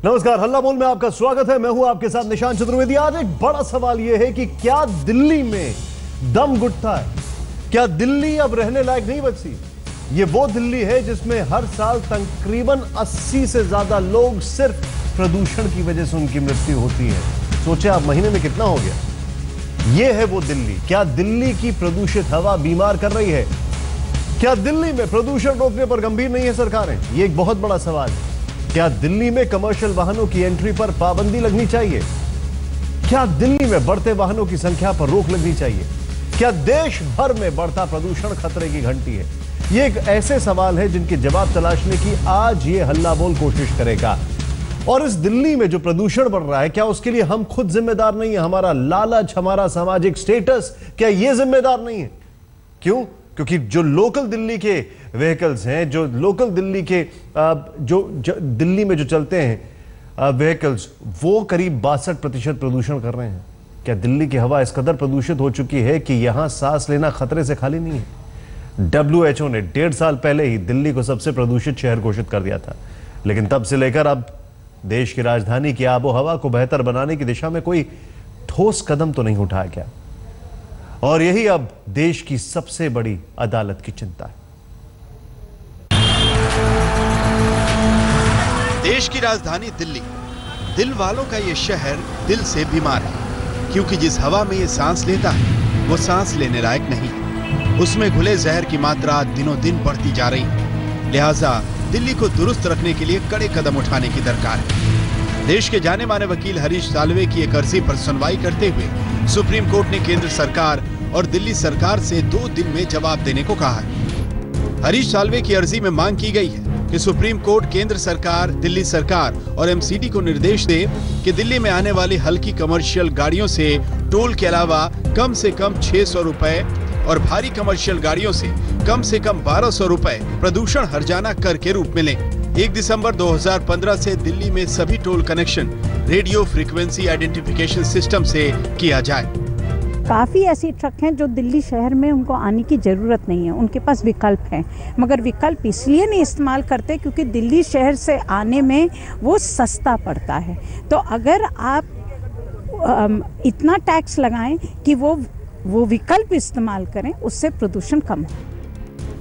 नमस्कार, हल्ला बोल में आपका स्वागत है। मैं हूं आपके साथ निशान चतुर्वेदी। आज एक बड़ा सवाल यह है कि क्या दिल्ली में दम घुटता है? क्या दिल्ली अब रहने लायक नहीं बची? ये वो दिल्ली है जिसमें हर साल तकरीबन 80 से ज्यादा लोग सिर्फ प्रदूषण की वजह से उनकी मृत्यु होती है। सोचे आप, महीने में कितना हो गया। यह है वो दिल्ली। क्या दिल्ली की प्रदूषित हवा बीमार कर रही है? क्या दिल्ली में प्रदूषण रोकने पर गंभीर नहीं है सरकारें? यह एक बहुत बड़ा सवाल है। क्या दिल्ली में कमर्शियल वाहनों की एंट्री पर पाबंदी लगनी चाहिए? क्या दिल्ली में बढ़ते वाहनों की संख्या पर रोक लगनी चाहिए? क्या देश भर में बढ़ता प्रदूषण खतरे की घंटी है? ये एक ऐसे सवाल है जिनके जवाब तलाशने की आज ये हल्ला बोल कोशिश करेगा। और इस दिल्ली में जो प्रदूषण बढ़ रहा है, क्या उसके लिए हम खुद जिम्मेदार नहीं है? हमारा लालच, हमारा सामाजिक स्टेटस, क्या ये जिम्मेदार नहीं है? क्यों? क्योंकि जो लोकल दिल्ली के व्हीकल्स हैं, जो लोकल दिल्ली के जो दिल्ली में जो चलते हैं व्हीकल्स, वो करीब 62% प्रदूषण कर रहे हैं। क्या दिल्ली की हवा इस कदर प्रदूषित हो चुकी है कि यहां सांस लेना खतरे से खाली नहीं है? WHO ने 1.5 साल पहले ही दिल्ली को सबसे प्रदूषित शहर घोषित कर दिया था, लेकिन तब से लेकर अब देश की राजधानी की आबो हवा को बेहतर बनाने की दिशा में कोई ठोस कदम तो नहीं उठाया गया। और यही अब देश की सबसे बड़ी अदालत की चिंता है। देश की राजधानी दिल्ली, दिल वालों का ये शहर दिल से बीमार है, क्योंकि जिस हवा में ये सांस लेता है वो सांस लेने लायक नहीं। उसमें घुले जहर की मात्रा दिनों दिन बढ़ती जा रही है। लिहाजा दिल्ली को दुरुस्त रखने के लिए कड़े कदम उठाने की दरकार है। देश के जाने माने वकील हरीश साल्वे की एक अर्जी पर सुनवाई करते हुए सुप्रीम कोर्ट ने केंद्र सरकार और दिल्ली सरकार से 2 दिन में जवाब देने को कहा है। हरीश साल्वे की अर्जी में मांग की गई है कि सुप्रीम कोर्ट केंद्र सरकार, दिल्ली सरकार और MCD को निर्देश दे कि दिल्ली में आने वाली हल्की कमर्शियल गाड़ियों से टोल के अलावा कम से कम 600 रुपए और भारी कमर्शियल गाड़ियों से कम 1200 रुपए प्रदूषण हर्जाना कर के रूप में लें। 1 दिसंबर 2015 से दिल्ली में सभी toll connection radio frequency identification system से किया जाए। काफ़ी ऐसी ट्रक हैं जो दिल्ली शहर में उनको आने की ज़रूरत नहीं है, उनके पास विकल्प हैं, मगर विकल्प इसलिए नहीं इस्तेमाल करते क्योंकि दिल्ली शहर से आने में वो सस्ता पड़ता है। तो अगर आप इतना टैक्स लगाएं कि वो विकल्प इस्तेमाल करें, उससे प्रदूषण कम हो।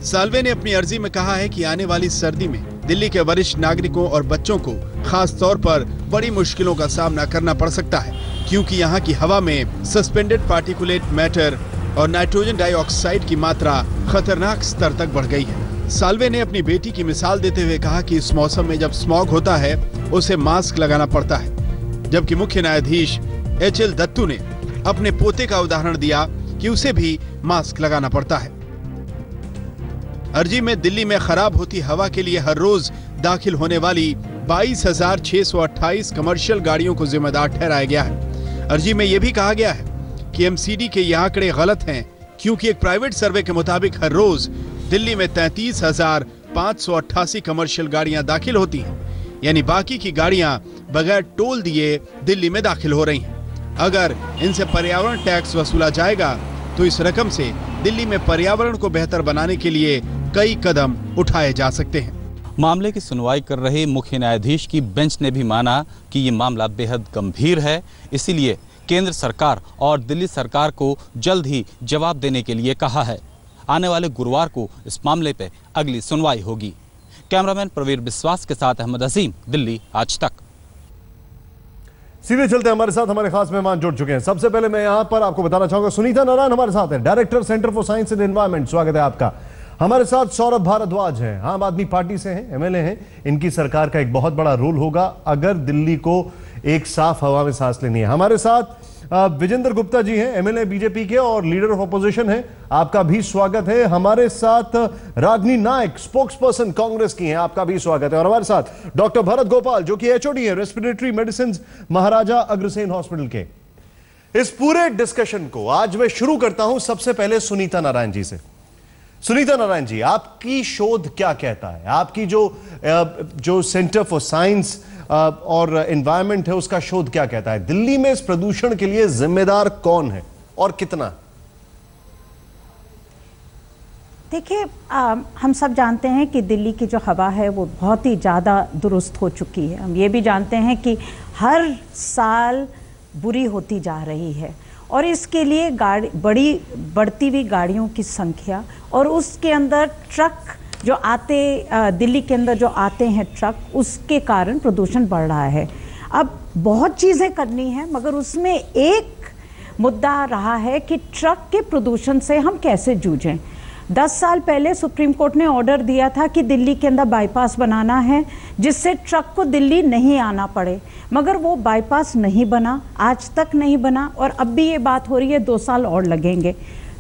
साल्वे ने अपनी अर्जी में कहा है कि आने वाली सर्दी में दिल्ली के वरिष्ठ नागरिकों और बच्चों को खास तौर पर बड़ी मुश्किलों का सामना करना पड़ सकता है, क्योंकि यहाँ की हवा में सस्पेंडेड पार्टिकुलेट मैटर और नाइट्रोजन डाइऑक्साइड की मात्रा खतरनाक स्तर तक बढ़ गई है। साल्वे ने अपनी बेटी की मिसाल देते हुए कहा कि इस मौसम में जब स्मॉग होता है उसे मास्क लगाना पड़ता है, जबकि मुख्य न्यायाधीश HL दत्तू ने अपने पोते का उदाहरण दिया कि उसे भी मास्क लगाना पड़ता है। अर्जी में दिल्ली में खराब होती हवा के लिए हर रोज दाखिल होने वाली 22,628 कमर्शियल गाड़ियों को जिम्मेदार ठहराया गया है। अर्जी में यह भी कहा गया है कि MCD के ये आंकड़े गलत हैं, क्योंकि एक प्राइवेट सर्वे के मुताबिक हर रोज दिल्ली में 33,588 कमर्शियल गाड़ियां दाखिल होती हैं, यानी बाकी की गाड़ियां बगैर टोल दिए दिल्ली में दाखिल हो रही हैं। अगर इनसे पर्यावरण टैक्स वसूला जाएगा तो इस रकम से दिल्ली में पर्यावरण को बेहतर बनाने के लिए कई कदम उठाए जा सकते हैं। मामले की सुनवाई कर रहे मुख्य न्यायाधीश की बेंच ने भी माना कि ये मामला बेहद गंभीर है, इसीलिए केंद्र सरकार और दिल्ली सरकार को जल्द ही जवाब देने के लिए कहा है। आने वाले गुरुवार को इस मामले पर अगली सुनवाई होगी। कैमरामैन प्रवीर विश्वास के साथ अहमद अजीम, दिल्ली आज तक। सीधे चलते हमारे साथ हमारे खास मेहमान जुड़ चुके हैं। सबसे पहले मैं यहां पर आपको बताना चाहूंगा, सुनीता नारायण हमारे साथ हैं, director centre for science and environment. स्वागत है आपका। हमारे साथ सौरभ भारद्वाज हैं, आम आदमी पार्टी से हैं, MLA हैं। इनकी सरकार का एक बहुत बड़ा रोल होगा अगर दिल्ली को एक साफ हवा में सांस लेनी है। हमारे साथ विजेंद्र गुप्ता जी हैं, MLA बीजेपी के और लीडर ऑफ ऑपोजिशन हैं, आपका भी स्वागत है। हमारे साथ रागनी नायक, स्पोक्स पर्सन कांग्रेस की हैं, आपका भी स्वागत है। और हमारे साथ डॉक्टर भरत गोपाल जो कि HOD है, respiratory medicine Maharaja Agrasen hospital के। इस पूरे डिस्कशन को आज मैं शुरू करता हूं सबसे पहले सुनीता नारायण जी से। सुनीता नारायण जी, आपकी शोध क्या कहता है? आपकी जो सेंटर फॉर साइंस और एनवायरनमेंट है उसका शोध क्या कहता है? दिल्ली में इस प्रदूषण के लिए जिम्मेदार कौन है और कितना? देखिए, हम सब जानते हैं कि दिल्ली की जो हवा है वो बहुत ही ज़्यादा दुरुस्त हो चुकी है। हम ये भी जानते हैं कि हर साल बुरी होती जा रही है और इसके लिए बढ़ती हुई गाड़ियों की संख्या और उसके अंदर ट्रक जो दिल्ली के अंदर जो आते हैं ट्रक, उसके कारण प्रदूषण बढ़ रहा है। अब बहुत चीज़ें करनी है, मगर उसमें एक मुद्दा रहा है कि ट्रक के प्रदूषण से हम कैसे जूझें। 10 साल पहले सुप्रीम कोर्ट ने ऑर्डर दिया था कि दिल्ली के अंदर बाईपास बनाना है जिससे ट्रक को दिल्ली नहीं आना पड़े, मगर वो बाईपास नहीं बना, आज तक नहीं बना और अब भी ये बात हो रही है 2 साल और लगेंगे।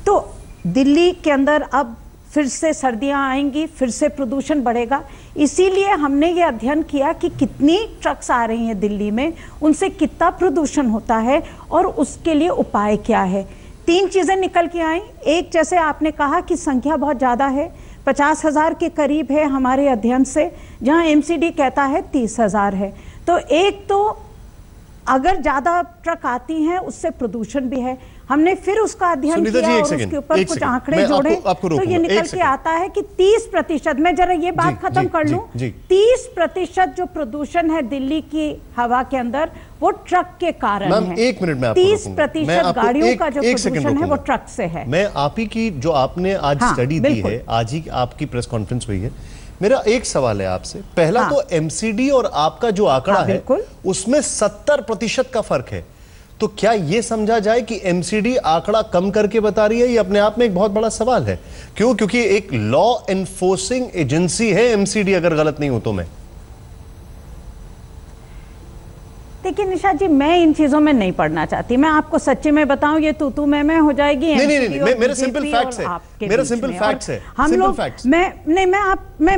तो दिल्ली के अंदर अब फिर से सर्दियां आएंगी, फिर से प्रदूषण बढ़ेगा। इसीलिए हमने ये अध्ययन किया कि कितनी ट्रक्स आ रही हैं दिल्ली में, उनसे कितना प्रदूषण होता है और उसके लिए उपाय क्या है। 3 चीज़ें निकल के आई। एक, जैसे आपने कहा कि संख्या बहुत ज़्यादा है, 50,000 के करीब है हमारे अध्ययन से, जहां एमसीडी कहता है 30,000 है। तो एक तो अगर ज़्यादा ट्रक आती हैं उससे प्रदूषण भी है। हमने फिर उसका अध्ययन किया और उसके ऊपर कुछ आंकड़े जोड़े तो ये निकल के आता है कि 30%, मैं जरा ये बात खत्म कर लूं, 30% जो प्रदूषण है दिल्ली की हवा के अंदर वो ट्रक के कारण है। 1 मिनट में 30% गाड़ियों का जो प्रदूषण है वो ट्रक से है। मैं आप ही की जो आपने आज स्टडी दी है, आज ही आपकी प्रेस कॉन्फ्रेंस हुई है, मेरा एक सवाल है आपसे। पहला तो एमसीडी और आपका जो आंकड़ा है उसमें 70% का फर्क है, तो क्या यह समझा जाए कि एमसीडी आंकड़ा कम करके बता रही है? ये अपने आप में एक बहुत बड़ा सवाल है। क्यों? क्योंकि एक लॉ एनफोर्सिंग एजेंसी है एमसीडी, अगर गलत नहीं हो तो। मैं देखिए निशा जी, मैं इन चीजों में नहीं पढ़ना चाहती। मैं आपको सच्चे में बताऊं, ये तू मैं हो जाएगी। नहीं, मेरा सिंपल फैक्ट्स है, मेरा सिंपल फैक्ट्स है। हम लोग मैं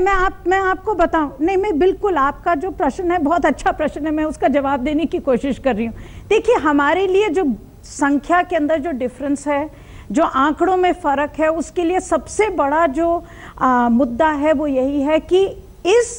आपको बताऊं, नहीं, मैं बिल्कुल, आपका जो प्रश्न है बहुत अच्छा प्रश्न है, मैं उसका जवाब देने की कोशिश कर रही हूँ। देखिए, हमारे लिए जो संख्या के अंदर जो डिफरेंस है, जो आंकड़ों में फर्क है, उसके लिए सबसे बड़ा जो मुद्दा है वो यही है कि इस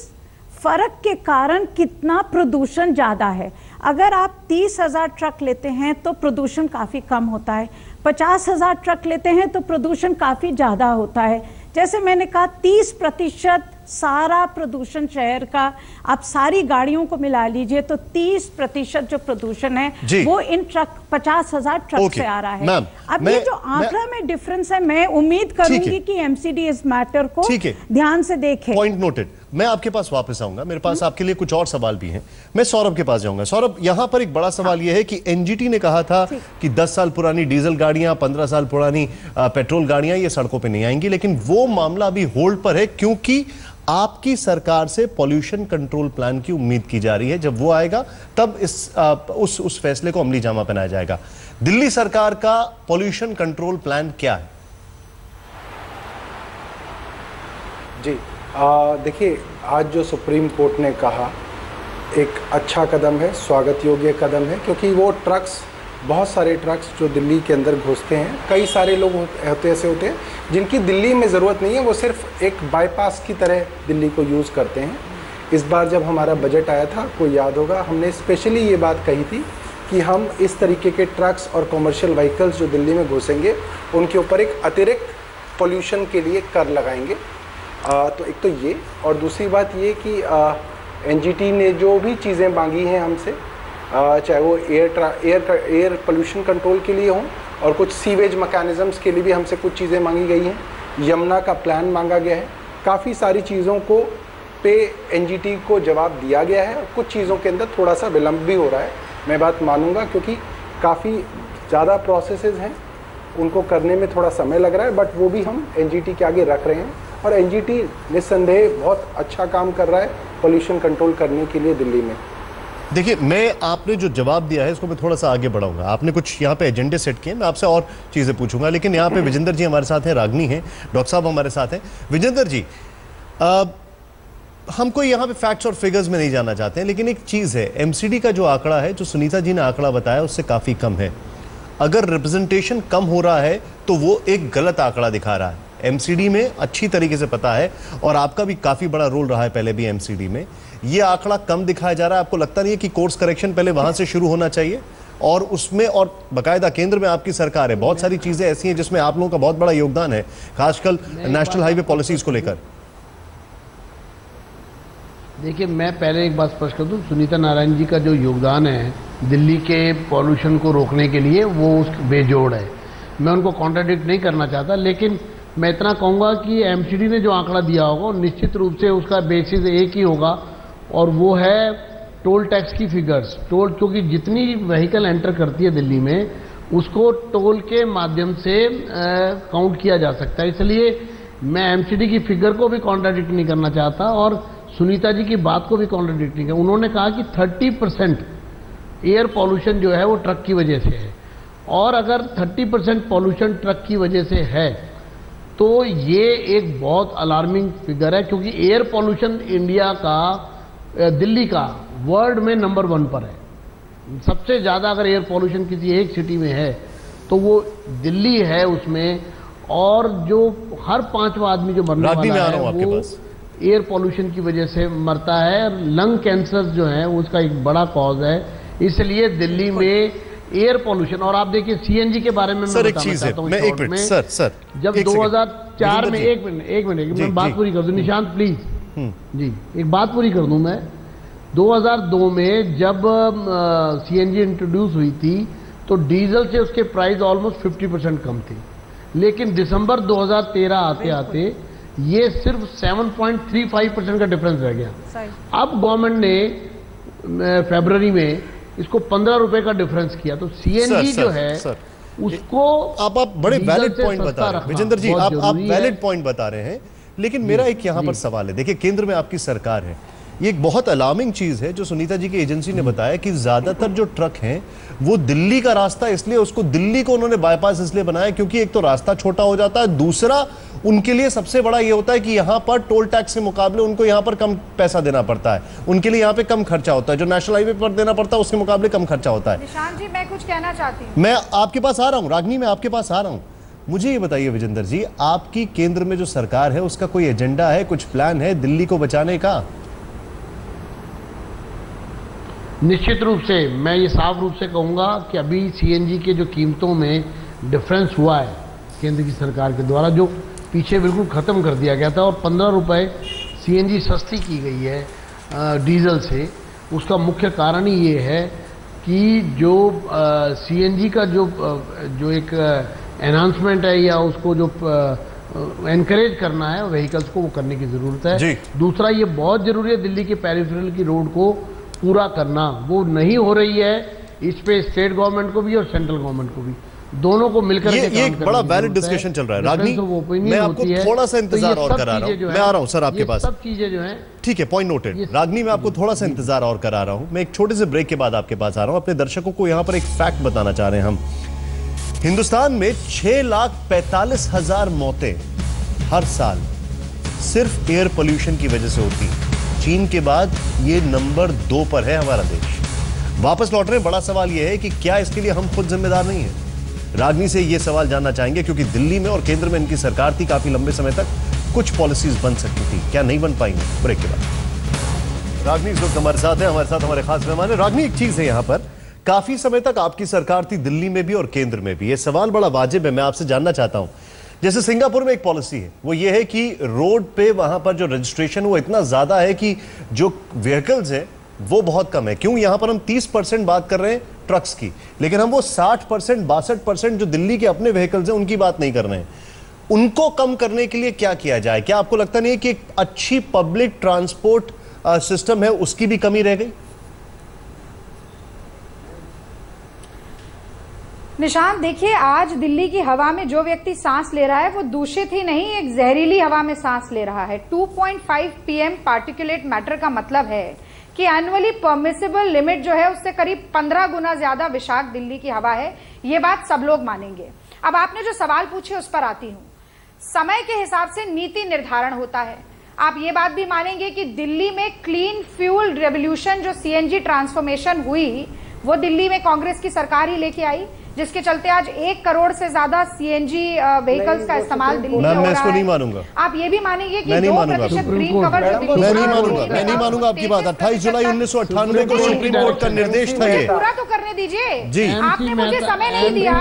फर्क के कारण कितना प्रदूषण ज्यादा है। अगर आप 30,000 ट्रक लेते हैं तो प्रदूषण काफी कम होता है, 50,000 ट्रक लेते हैं तो प्रदूषण काफी ज्यादा होता है। जैसे मैंने कहा, 30% सारा प्रदूषण शहर का, आप सारी गाड़ियों को मिला लीजिए तो 30% जो प्रदूषण है वो इन ट्रक 50,000 ट्रक से आ रहा है। अब ये जो आंकड़ा में डिफरेंस है, मैं उम्मीद करूंगी कि एमसीडी इस मैटर को ध्यान से देखे। Point noted. मैं आपके पास वापस आऊंगा, मेरे पास आपके लिए कुछ और सवाल भी हैं। मैं सौरभ के पास जाऊंगा। सौरभ, यहां पर एक बड़ा सवाल यह है कि एनजीटी ने कहा था कि 10 साल पुरानी डीजल गाड़ियां, 15 साल पुरानी पेट्रोल गाड़ियां ये सड़कों पे नहीं आएंगी, लेकिन वो मामला अभी होल्ड पर है क्योंकि आपकी सरकार से पॉल्यूशन कंट्रोल प्लान की उम्मीद की जा रही है। जब वो आएगा तब उस फैसले को अमली जामा पहनाया जाएगा। दिल्ली सरकार का पॉल्यूशन कंट्रोल प्लान क्या है? जी, देखिए, आज जो सुप्रीम कोर्ट ने कहा एक अच्छा कदम है, स्वागत योग्य कदम है, क्योंकि वो ट्रक्स, बहुत सारे ट्रक्स जो दिल्ली के अंदर घुसते हैं, कई सारे लोग ऐसे होते हैं जिनकी दिल्ली में ज़रूरत नहीं है, वो सिर्फ एक बाईपास की तरह दिल्ली को यूज़ करते हैं। इस बार जब हमारा बजट आया था, आपको याद होगा, हमने स्पेशली ये बात कही थी कि हम इस तरीके के ट्रक्स और कॉमर्शियल व्हीकल्स जो दिल्ली में घुसेंगे उनके ऊपर एक अतिरिक्त पोल्यूशन के लिए कर लगाएंगे। तो एक तो ये, और दूसरी बात ये कि एनजीटी ने जो भी चीज़ें मांगी हैं हमसे, चाहे वो एयर पोल्यूशन कंट्रोल के लिए हों और कुछ सीवेज मैकेनिज़म्स के लिए भी हमसे कुछ चीज़ें मांगी गई हैं, यमुना का प्लान मांगा गया है, काफ़ी सारी चीज़ों को पे एनजीटी को जवाब दिया गया है और कुछ चीज़ों के अंदर थोड़ा सा विलम्ब भी हो रहा है। मैं बात मानूंगा क्योंकि काफ़ी ज़्यादा प्रोसेसेस हैं, उनको करने में थोड़ा समय लग रहा है, बट वो भी हम एनजीटी के आगे रख रहे हैं और एनजीटी निस्संदेह बहुत अच्छा काम कर रहा है पोल्यूशन कंट्रोल करने के लिए दिल्ली में। देखिए, मैं आपने जो जवाब दिया है इसको मैं थोड़ा सा आगे बढ़ाऊंगा। आपने कुछ यहाँ पे एजेंडे सेट किए, मैं आपसे और चीज़ें पूछूंगा, लेकिन यहाँ पे विजेंद्र जी हमारे साथ हैं, रागनी हैं, डॉक्टर साहब हमारे साथ हैं। विजेंद्र जी, हम कोई यहाँ पे फैक्ट्स और फिगर्स में नहीं जाना चाहते हैं, लेकिन एक चीज़ है, एमसीडी का जो आंकड़ा है, जो सुनीता जी ने आंकड़ा बताया, उससे काफ़ी कम है। अगर रिप्रेजेंटेशन कम हो रहा है तो वो एक गलत आंकड़ा दिखा रहा है। एमसीडी में अच्छी तरीके से पता है, और आपका भी काफ़ी बड़ा रोल रहा है पहले भी एमसीडी में, ये आंकड़ा कम दिखाया जा रहा है। आपको लगता नहीं है कि कोर्स करेक्शन पहले वहां से शुरू होना चाहिए? और उसमें और बाकायदा केंद्र में आपकी सरकार है, बहुत सारी चीजें ऐसी हैं जिसमें आप लोगों का बहुत बड़ा योगदान है, खासकर नेशनल हाईवे पॉलिसीज को लेकर। देखिए, मैं पहले एक बात स्पष्ट कर दूं, सुनीता नारायण जी का जो योगदान है दिल्ली के पॉल्यूशन को रोकने के लिए वो उस बेजोड़ है। मैं उनको कॉन्ट्राडिक्ट नहीं करना चाहता, लेकिन मैं इतना कहूँगा कि एमसीडी ने जो आंकड़ा दिया होगा निश्चित रूप से उसका बेसिस एक ही होगा, और वो है टोल टैक्स की फिगर्स। टोल, क्योंकि जितनी व्हीकल एंटर करती है दिल्ली में उसको टोल के माध्यम से काउंट किया जा सकता है। इसलिए मैं एमसीडी की फिगर को भी कॉन्ट्राडिक्ट नहीं करना चाहता और सुनीता जी की बात को भी कॉन्ट्राडिक्ट नहीं किया। उन्होंने कहा कि 30% एयर पॉल्यूशन जो है वो ट्रक की वजह से है, और अगर 30% पॉल्यूशन ट्रक की वजह से है तो ये एक बहुत अलार्मिंग फिगर है, क्योंकि एयर पॉल्यूशन इंडिया का, दिल्ली का वर्ल्ड में नंबर 1 पर है। सबसे ज़्यादा अगर एयर पॉल्यूशन किसी एक सिटी में है तो वो दिल्ली है उसमें, और जो हर 5वां आदमी जो मरने वाला है वो एयर पॉल्यूशन की वजह से मरता है। लंग कैंसर जो है उसका एक बड़ा कॉज है। इसलिए दिल्ली में एयर पॉल्यूशन, और आप देखिए सीएनजी के बारे में सर एक चीज है, मैं एक मिनट सर जब 2004 में एक मिनट मैं बात पूरी कर दूं, निशांत प्लीज जी एक बात पूरी कर दूं मैं। 2002 में जब सीएनजी इंट्रोड्यूस हुई थी तो डीजल से उसके प्राइस ऑलमोस्ट 50% कम थे, लेकिन दिसंबर 2013 आते आते ये सिर्फ 7.35% का डिफरेंस रह गया। अब गवर्नमेंट ने फरवरी में इसको 15 रुपए का डिफरेंस किया। तो सीएनजी जो है उसको आप बड़े वैलिड पॉइंट बता रहे हैं विजेंद्र जी, आप वैलिड पॉइंट बता रहे हैं, लेकिन मेरा एक यहाँ पर सवाल है। देखिए, केंद्र में आपकी सरकार है, ये एक बहुत अलार्मिंग चीज है जो सुनीता जी की एजेंसी ने बताया कि ज्यादातर जो ट्रक हैं वो दिल्ली का रास्ता, इसलिए उसको दिल्ली को उन्होंने बाईपास इसलिए बनाया क्योंकि एक तो रास्ता छोटा हो जाता है, दूसरा उनके लिए सबसे बड़ा ये होता है कि यहाँ पर टोल टैक्स के मुकाबले उनको यहाँ पर कम पैसा देना पड़ता है, उनके लिए यहाँ पे कम खर्चा होता है, जो नेशनल हाईवे पर देना पड़ता है उसके मुकाबले कम खर्चा होता है। निशांत जी, मैं कुछ कहना चाहती हूँ। मैं आपके पास आ रहा हूँ रागनी, मैं आपके पास आ रहा हूँ। मुझे ये बताइए विजेंद्र जी, आपकी केंद्र में जो सरकार है उसका कोई एजेंडा है, कुछ प्लान है दिल्ली को बचाने का? निश्चित रूप से मैं ये साफ रूप से कहूँगा कि अभी सीएनजी के जो कीमतों में डिफरेंस हुआ है केंद्र की सरकार के द्वारा, जो पीछे बिल्कुल ख़त्म कर दिया गया था और 15 रुपये सीएनजी सस्ती की गई है डीजल से, उसका मुख्य कारण ही ये है कि जो सीएनजी का जो एक एनहांसमेंट है या उसको जो एनकरेज करना है व्हीकल्स को, वो करने की ज़रूरत है। दूसरा, ये बहुत ज़रूरी है दिल्ली के पेरिफेरल की रोड को पूरा करना, वो नहीं हो रही है। इस पे स्टेट गवर्नमेंट को भी और सेंट्रल गवर्नमेंट को भी, दोनों को मिलकर ये एक बड़ा वैलिड डिस्कशन चल रहा है। रागनी, मैं आपको थोड़ा सा इंतजार और करा रहा हूँ, मैं आ रहा हूँ सर आपके पास। सब चीजें जो हैं, ठीक है, पॉइंट नोटेड। रागनी, मैं आपको थोड़ा सा इंतजार और करा रहा हूँ, मैं एक छोटे से ब्रेक के बाद आपके पास आ रहा हूँ। अपने दर्शकों को यहाँ पर एक फैक्ट बताना चाह रहे हैं हम। हिंदुस्तान में 6,45,000 मौतें हर साल सिर्फ एयर पोल्यूशन की वजह से होती है। चीन के बाद ये नंबर 2 पर है हमारा देश। वापस लौट रहे हैं, बड़ा सवाल यह है कि क्या इसके लिए हम खुद जिम्मेदार नहीं हैं? रागनी से ये सवाल जानना चाहेंगे क्योंकि दिल्ली में और केंद्र में इनकी सरकार थी काफी लंबे समय तक, कुछ पॉलिसीज बन सकती थी, क्या नहीं बन पाएंगे? ब्रेक के बाद रागनी इस वक्त हमारे साथ है, हमारे साथ हमारे खास मेहमान है। रागनी, एक चीज है यहाँ पर, काफी समय तक आपकी सरकार थी दिल्ली में भी और केंद्र में भी, ये सवाल बड़ा वाजिब है, मैं आपसे जानना चाहता हूं। जैसे सिंगापुर में एक पॉलिसी है, वो ये है कि रोड पे वहां पर जो रजिस्ट्रेशन वो इतना ज्यादा है कि जो व्हीकल्स है वो बहुत कम है। क्यों? यहां पर हम 30% बात कर रहे हैं ट्रक्स की, लेकिन हम वो 60%, 62% जो दिल्ली के अपने व्हीकल्स हैं उनकी बात नहीं कर रहे हैं। उनको कम करने के लिए क्या किया जाए? क्या आपको लगता नहीं है कि एक अच्छी पब्लिक ट्रांसपोर्ट सिस्टम है उसकी भी कमी रह गई? निशांत, देखिए, आज दिल्ली की हवा में जो व्यक्ति सांस ले रहा है वो दूषित ही नहीं, एक जहरीली हवा में सांस ले रहा है। 2.5 pm पार्टिकुलेट मैटर का मतलब है कि एनुअली परमिसिबल लिमिट जो है उससे करीब 15 गुना ज्यादा विषाक्त दिल्ली की हवा है। ये बात सब लोग मानेंगे। अब आपने जो सवाल पूछे उस पर आती हूँ। समय के हिसाब से नीति निर्धारण होता है। आप ये बात भी मानेंगे कि दिल्ली में क्लीन फ्यूल रेवोल्यूशन जो सीएनजी ट्रांसफॉर्मेशन हुई वो दिल्ली में कांग्रेस की सरकार ही लेके आई। जिसके चलते आज 1 करोड़ से ज्यादा सीएनजी व्हीकल्स का इस्तेमाल दिल्ली में हो रहा है। मैं इसको नहीं मानूंगा। आप ये भी मानेंगे कि 2% ग्रीन कवर मैं नहीं मानूंगा आपकी बात। 28 जुलाई 1998 को सुप्रीम कोर्ट का निर्देश था ये। पूरा तो करने दीजिए जी। आपने मुझे समय नहीं दिया।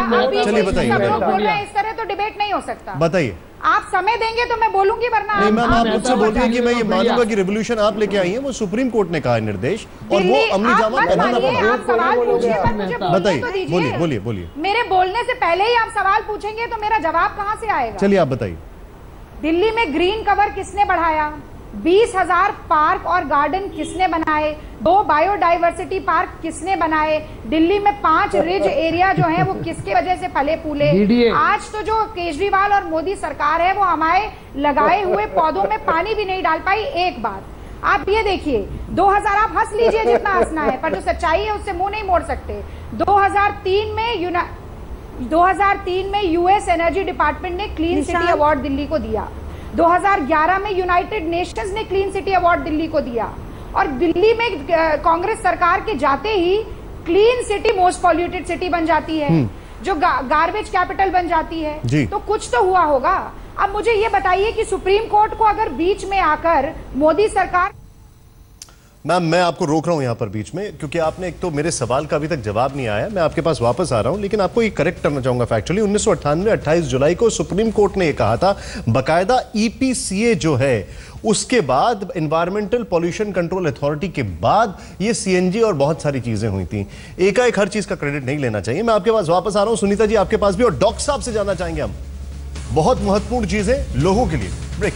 चलिए बताइए। सब लोग बोल रहे हैं, इस तरह तो डिबेट नहीं हो सकता। बताइए। आप समय देंगे तो मैं बोलूंगी, वरना नहीं मैम, आप मुझसे बोल रही हैं कि मैं ये मानूंगा कि रेवोल्यूशन आप लेके आई हैं, वो सुप्रीम कोर्ट ने कहा है निर्देश, और वो अमली जामा पहनाना पड़ा। आप सवाल पूछिए, पर मुझे बताइए। बोलने तो दीजिए। बोलिए। मेरे बोलने से पहले ही आप सवाल पूछेंगे तो मेरा जवाब कहां से आएगा? चलिए आप बताइए। दिल्ली में ग्रीन कवर किसने बढ़ाया? 20,000 पार्क और गार्डन किसने बनाए? 2 बायोडाइवर्सिटी पार्क किसने बनाए? दिल्ली में 5 रिज एरिया जो है वो किसके वजह से फले फूले? आज तो जो केजरीवाल और मोदी सरकार है वो हमारे लगाए हुए पौधों में पानी भी नहीं डाल पाई एक बार। आप ये देखिए, 2000 आप हंस लीजिए जितना हंसना है, पर जो सच्चाई है उससे मुंह नहीं मोड़ सकते। 2003 में यूएस एनर्जी डिपार्टमेंट ने क्लीन सिटी अवार्ड दिल्ली को दिया। 2011 में यूनाइटेड नेशंस ने क्लीन सिटी अवार्ड दिल्ली को दिया, और दिल्ली में कांग्रेस सरकार के जाते ही clean city most polluted city बन जाती है, जो गार्बेज कैपिटल बन जाती है। तो कुछ तो हुआ होगा। अब मुझे ये बताइए कि सुप्रीम कोर्ट को अगर बीच में आकर मोदी सरकार। मैम मैं आपको रोक रहा हूं यहां पर बीच में, क्योंकि आपने एक तो मेरे सवाल का अभी तक जवाब नहीं आया। मैं आपके पास वापस आ रहा हूं, लेकिन आपको ये करेक्ट करना चाहूंगा फैक्चुअली। 1998 28 जुलाई को सुप्रीम कोर्ट ने ये कहा था, बकायदा ईपीसीए जो है उसके बाद एनवायरमेंटल पॉल्यूशन कंट्रोल अथॉरिटी के बाद ये सीएनजी और बहुत सारी चीजें हुई थी। एकाएक हर चीज का क्रेडिट नहीं लेना चाहिए। मैं आपके पास वापस आ रहा हूं। सुनीता जी आपके पास भी, और डॉक्टर साहब से जानना चाहेंगे हम बहुत महत्वपूर्ण चीजें लोगों के लिए। ब्रेक।